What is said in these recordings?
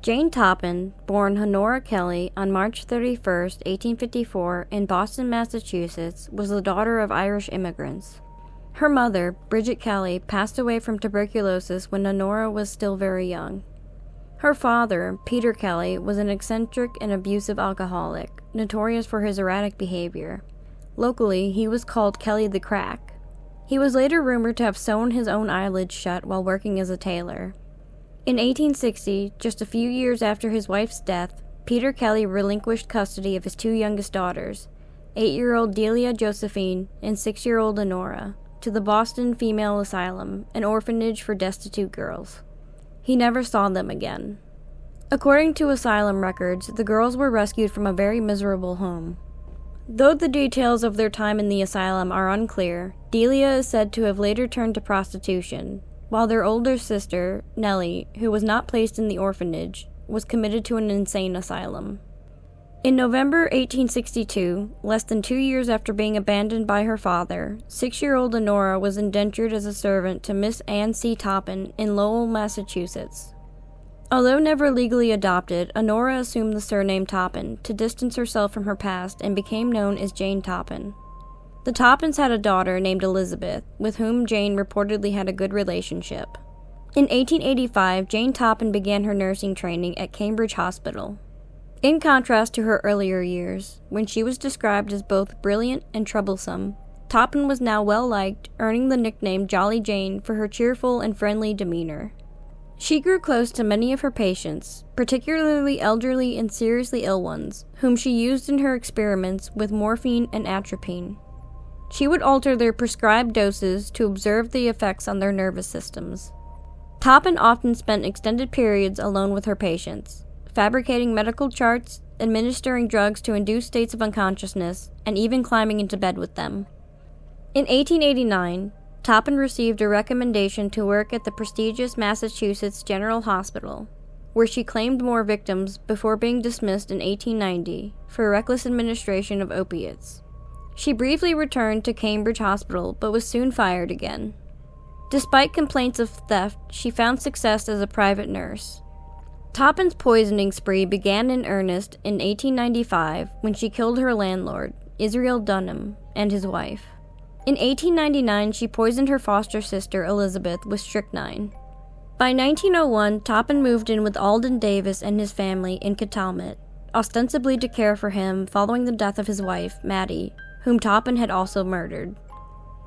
Jane Toppin, born Honora Kelly on March 31, 1854, in Boston, Massachusetts, was the daughter of Irish immigrants. Her mother, Bridget Kelly, passed away from tuberculosis when Honora was still very young. Her father, Peter Kelly, was an eccentric and abusive alcoholic, notorious for his erratic behavior. Locally, he was called Kelly the Crack. He was later rumored to have sewn his own eyelids shut while working as a tailor. In 1860, just a few years after his wife's death, Peter Kelly relinquished custody of his two youngest daughters, 8-year-old Delia Josephine and 6-year-old Honora, to the Boston Female Asylum, an orphanage for destitute girls. He never saw them again. According to asylum records, the girls were rescued from a very miserable home. Though the details of their time in the asylum are unclear, Delia is said to have later turned to prostitution, while their older sister, Nellie, who was not placed in the orphanage, was committed to an insane asylum. In November 1862, less than 2 years after being abandoned by her father, 6-year-old Honora was indentured as a servant to Miss Anne C. Toppin in Lowell, Massachusetts. Although never legally adopted, Honora assumed the surname Toppin to distance herself from her past and became known as Jane Toppin. The Toppins had a daughter named Elizabeth, with whom Jane reportedly had a good relationship. In 1885, Jane Toppin began her nursing training at Cambridge Hospital. In contrast to her earlier years, when she was described as both brilliant and troublesome, Toppin was now well-liked, earning the nickname Jolly Jane for her cheerful and friendly demeanor. She grew close to many of her patients, particularly elderly and seriously ill ones, whom she used in her experiments with morphine and atropine. She would alter their prescribed doses to observe the effects on their nervous systems. Toppin often spent extended periods alone with her patients, fabricating medical charts, administering drugs to induce states of unconsciousness, and even climbing into bed with them. In 1889, Toppin received a recommendation to work at the prestigious Massachusetts General Hospital, where she claimed more victims before being dismissed in 1890 for reckless administration of opiates. She briefly returned to Cambridge Hospital, but was soon fired again. Despite complaints of theft, she found success as a private nurse. Toppin's poisoning spree began in earnest in 1895 when she killed her landlord, Israel Dunham, and his wife. In 1899, she poisoned her foster sister, Elizabeth, with strychnine. By 1901, Toppin moved in with Alden Davis and his family in Catalmet, ostensibly to care for him following the death of his wife, Mattie, whom Toppin had also murdered.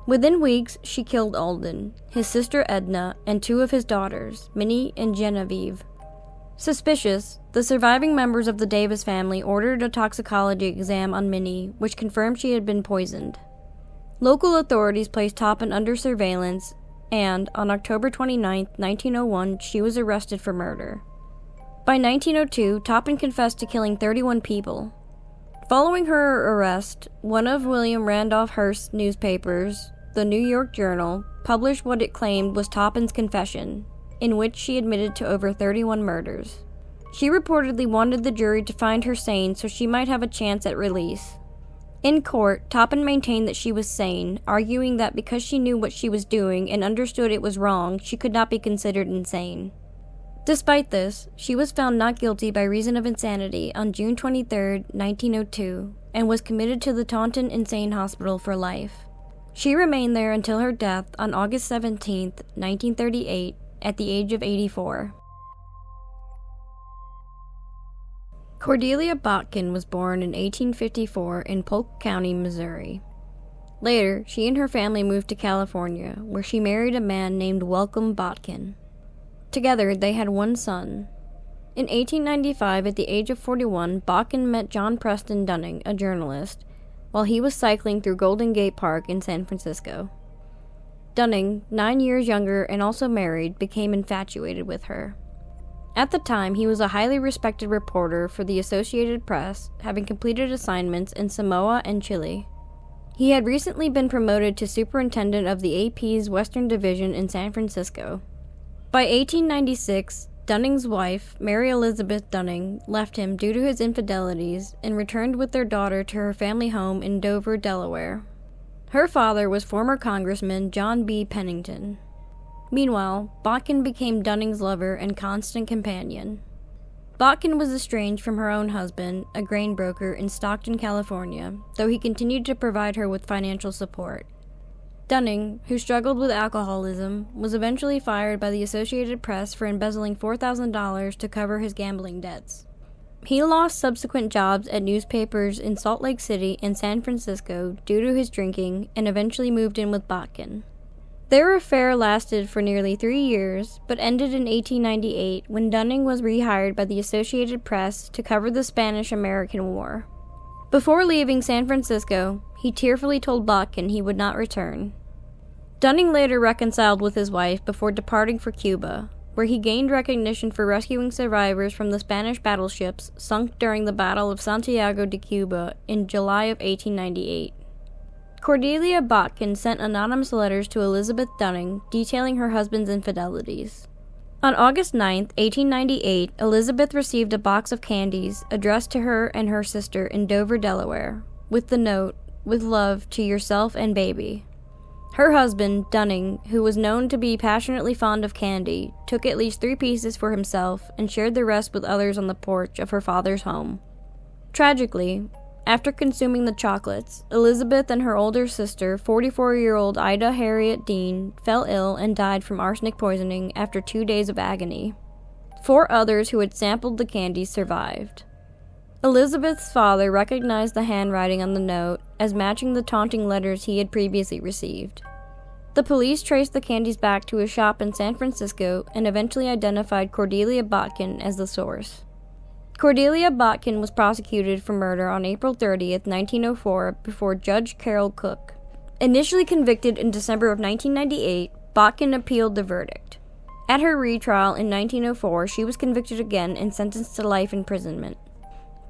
Within weeks, she killed Alden, his sister Edna, and 2 of his daughters, Minnie and Genevieve. Suspicious, the surviving members of the Davis family ordered a toxicology exam on Minnie, which confirmed she had been poisoned. Local authorities placed Toppin under surveillance, and on October 29, 1901, she was arrested for murder. By 1902, Toppin confessed to killing 31 people. Following her arrest, one of William Randolph Hearst's newspapers, the New York Journal, published what it claimed was Toppin's confession, in which she admitted to over 31 murders. She reportedly wanted the jury to find her sane so she might have a chance at release. In court, Toppin maintained that she was sane, arguing that because she knew what she was doing and understood it was wrong, she could not be considered insane. Despite this, she was found not guilty by reason of insanity on June 23, 1902, and was committed to the Taunton Insane Hospital for life. She remained there until her death on August 17, 1938, at the age of 84. Cordelia Botkin was born in 1854 in Polk County, Missouri. Later, she and her family moved to California, where she married a man named Welcome Botkin. Together, they had one son. In 1895, at the age of 41, Botkin met John Preston Dunning, a journalist, while he was cycling through Golden Gate Park in San Francisco. Dunning, 9 years younger and also married, became infatuated with her. At the time, he was a highly respected reporter for the Associated Press, having completed assignments in Samoa and Chile. He had recently been promoted to superintendent of the AP's Western Division in San Francisco. By 1896, Dunning's wife, Mary Elizabeth Dunning, left him due to his infidelities and returned with their daughter to her family home in Dover, Delaware. Her father was former Congressman John B. Pennington. Meanwhile, Botkin became Dunning's lover and constant companion. Botkin was estranged from her own husband, a grain broker in Stockton, California, though he continued to provide her with financial support. Dunning, who struggled with alcoholism, was eventually fired by the Associated Press for embezzling $4,000 to cover his gambling debts. He lost subsequent jobs at newspapers in Salt Lake City and San Francisco due to his drinking and eventually moved in with Botkin. Their affair lasted for nearly 3 years, but ended in 1898 when Dunning was rehired by the Associated Press to cover the Spanish-American War. Before leaving San Francisco, he tearfully told Botkin he would not return. Dunning later reconciled with his wife before departing for Cuba, where he gained recognition for rescuing survivors from the Spanish battleships sunk during the Battle of Santiago de Cuba in July of 1898. Cordelia Botkin sent anonymous letters to Elizabeth Dunning detailing her husband's infidelities. On August 9, 1898, Elizabeth received a box of candies addressed to her and her sister in Dover, Delaware, with the note, "With love to yourself and baby." Her husband, Dunning, who was known to be passionately fond of candy, took at least 3 pieces for himself and shared the rest with others on the porch of her father's home. Tragically, after consuming the chocolates, Elizabeth and her older sister, 44-year-old Ida Harriet Dean, fell ill and died from arsenic poisoning after 2 days of agony. 4 others who had sampled the candies survived. Elizabeth's father recognized the handwriting on the note as matching the taunting letters he had previously received. The police traced the candies back to a shop in San Francisco and eventually identified Cordelia Botkin as the source. Cordelia Botkin was prosecuted for murder on April 30, 1904, before Judge Carroll Cook. Initially convicted in December of 1998, Botkin appealed the verdict. At her retrial in 1904, she was convicted again and sentenced to life imprisonment.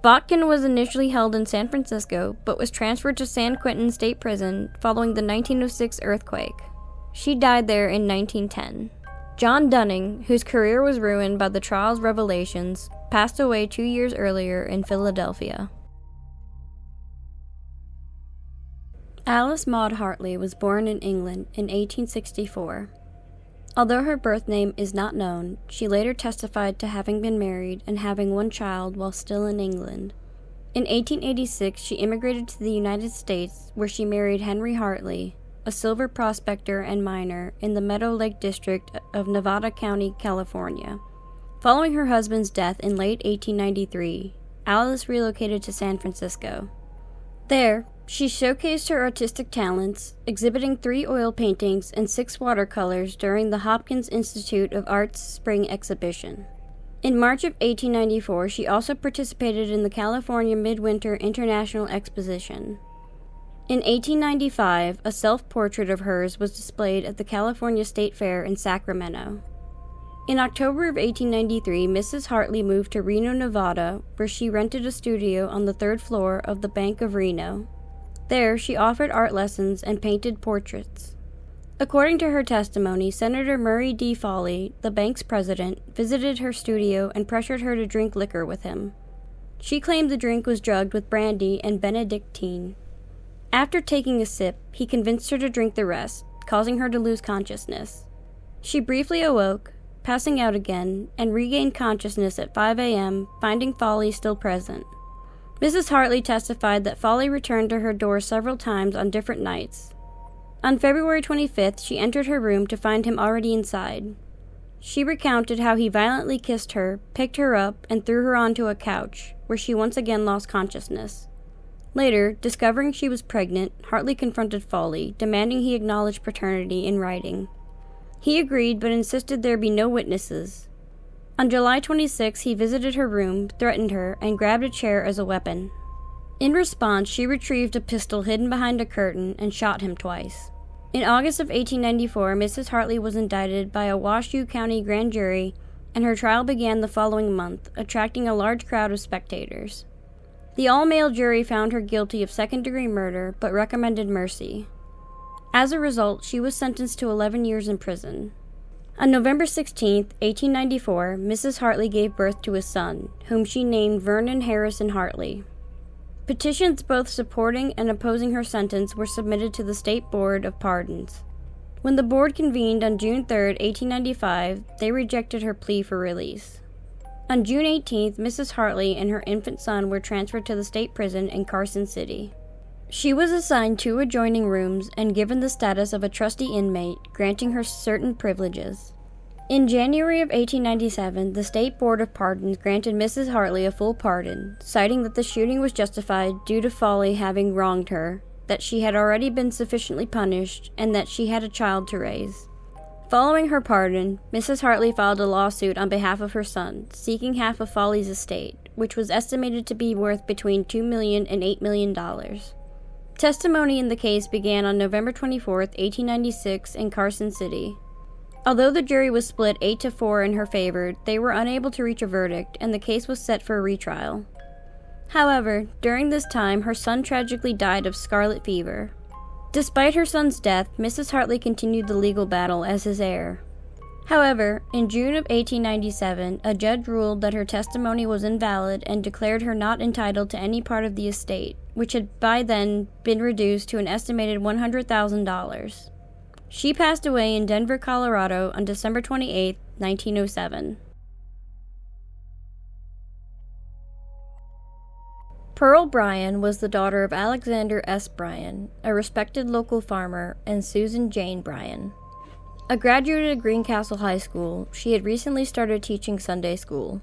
Botkin was initially held in San Francisco, but was transferred to San Quentin State Prison following the 1906 earthquake. She died there in 1910. John Dunning, whose career was ruined by the trial's revelations, passed away 2 years earlier in Philadelphia. Alice Maud Hartley was born in England in 1864. Although her birth name is not known, she later testified to having been married and having 1 child while still in England. In 1886, she immigrated to the United States, where she married Henry Hartley, a silver prospector and miner in the Meadow Lake district of Nevada County, California. Following her husband's death in late 1893, Alice relocated to San Francisco. There, she showcased her artistic talents, exhibiting 3 oil paintings and 6 watercolors during the Hopkins Institute of Art's Spring Exhibition. In March of 1894, she also participated in the California Midwinter International Exposition. In 1895, a self-portrait of hers was displayed at the California State Fair in Sacramento. In October of 1893, Mrs. Hartley moved to Reno, Nevada, where she rented a studio on the 3rd floor of the Bank of Reno. There, she offered art lessons and painted portraits. According to her testimony, Senator Murray D. Foley, the bank's president, visited her studio and pressured her to drink liquor with him. She claimed the drink was drugged with brandy and Benedictine. After taking a sip, he convinced her to drink the rest, causing her to lose consciousness. She briefly awoke, passing out again, and regained consciousness at 5 a.m., finding Foley still present. Mrs. Hartley testified that Foley returned to her door several times on different nights. On February 25th, she entered her room to find him already inside. She recounted how he violently kissed her, picked her up, and threw her onto a couch, where she once again lost consciousness. Later, discovering she was pregnant, Hartley confronted Foley, demanding he acknowledge paternity in writing. He agreed, but insisted there be no witnesses. On July 26, he visited her room, threatened her, and grabbed a chair as a weapon. In response, she retrieved a pistol hidden behind a curtain and shot him twice. In August of 1894, Mrs. Hartley was indicted by a Washoe County grand jury, and her trial began the following month, attracting a large crowd of spectators. The all-male jury found her guilty of second-degree murder, but recommended mercy. As a result, she was sentenced to 11 years in prison. On November 16, 1894, Mrs. Hartley gave birth to a son, whom she named Vernon Harrison Hartley. Petitions both supporting and opposing her sentence were submitted to the State Board of Pardons. When the board convened on June 3, 1895, they rejected her plea for release. On June 18th, Mrs. Hartley and her infant son were transferred to the state prison in Carson City. She was assigned 2 adjoining rooms and given the status of a trustee inmate, granting her certain privileges. In January of 1897, the State Board of Pardons granted Mrs. Hartley a full pardon, citing that the shooting was justified due to Foley having wronged her, that she had already been sufficiently punished, and that she had a child to raise. Following her pardon, Mrs. Hartley filed a lawsuit on behalf of her son, seeking half of Foley's estate, which was estimated to be worth between $2 million and $8 million. Testimony in the case began on November 24, 1896, in Carson City. Although the jury was split 8-4 in her favor, they were unable to reach a verdict, and the case was set for a retrial. However, during this time, her son tragically died of scarlet fever. Despite her son's death, Mrs. Hartley continued the legal battle as his heir. However, in June of 1897, a judge ruled that her testimony was invalid and declared her not entitled to any part of the estate, which had by then been reduced to an estimated $100,000. She passed away in Denver, Colorado on December 28, 1907. Pearl Bryan was the daughter of Alexander S. Bryan, a respected local farmer, and Susan Jane Bryan. A graduate of Greencastle High School, she had recently started teaching Sunday school.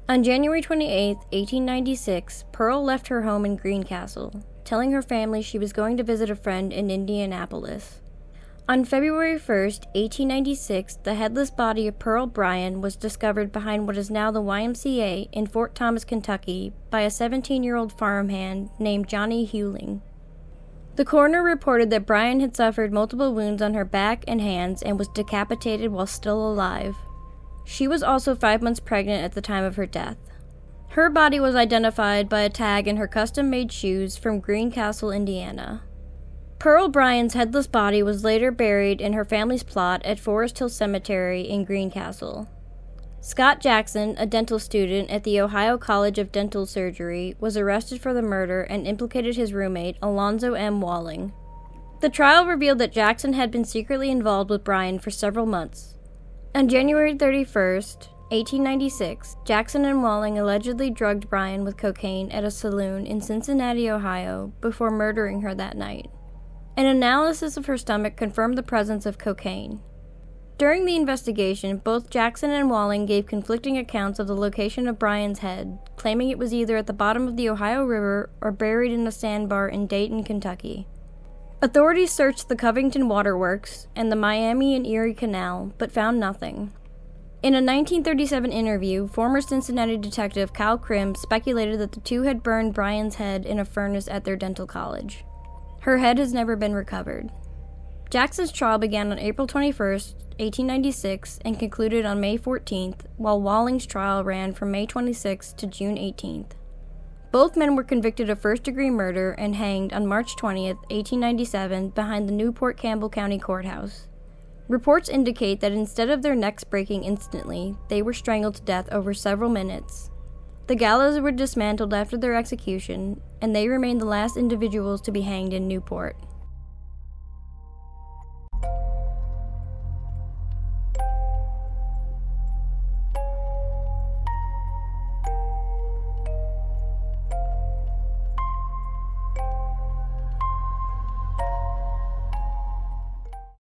On January 28, 1896, Pearl left her home in Greencastle, telling her family she was going to visit a friend in Indianapolis. On February 1, 1896, the headless body of Pearl Bryan was discovered behind what is now the YMCA in Fort Thomas, Kentucky, by a 17-year-old farmhand named Johnny Hewling. The coroner reported that Bryan had suffered multiple wounds on her back and hands and was decapitated while still alive. She was also 5 months pregnant at the time of her death. Her body was identified by a tag in her custom-made shoes from Greencastle, Indiana. Pearl Bryan's headless body was later buried in her family's plot at Forest Hill Cemetery in Greencastle. Scott Jackson, a dental student at the Ohio College of Dental Surgery, was arrested for the murder and implicated his roommate, Alonzo M. Walling. The trial revealed that Jackson had been secretly involved with Bryan for several months. On January 31, 1896, Jackson and Walling allegedly drugged Bryan with cocaine at a saloon in Cincinnati, Ohio, before murdering her that night. An analysis of her stomach confirmed the presence of cocaine. During the investigation, both Jackson and Walling gave conflicting accounts of the location of Bryan's head, claiming it was either at the bottom of the Ohio River or buried in a sandbar in Dayton, Kentucky. Authorities searched the Covington Waterworks and the Miami and Erie Canal, but found nothing. In a 1937 interview, former Cincinnati detective Cal Krim speculated that the two had burned Bryan's head in a furnace at their dental college. Her head has never been recovered. Jackson's trial began on April 21, 1896, and concluded on May 14th, while Walling's trial ran from May 26 to June 18th. Both men were convicted of first-degree murder and hanged on March 20, 1897, behind the Newport Campbell County Courthouse. Reports indicate that instead of their necks breaking instantly, they were strangled to death over several minutes. The gallows were dismantled after their execution, and they remained the last individuals to be hanged in Newport.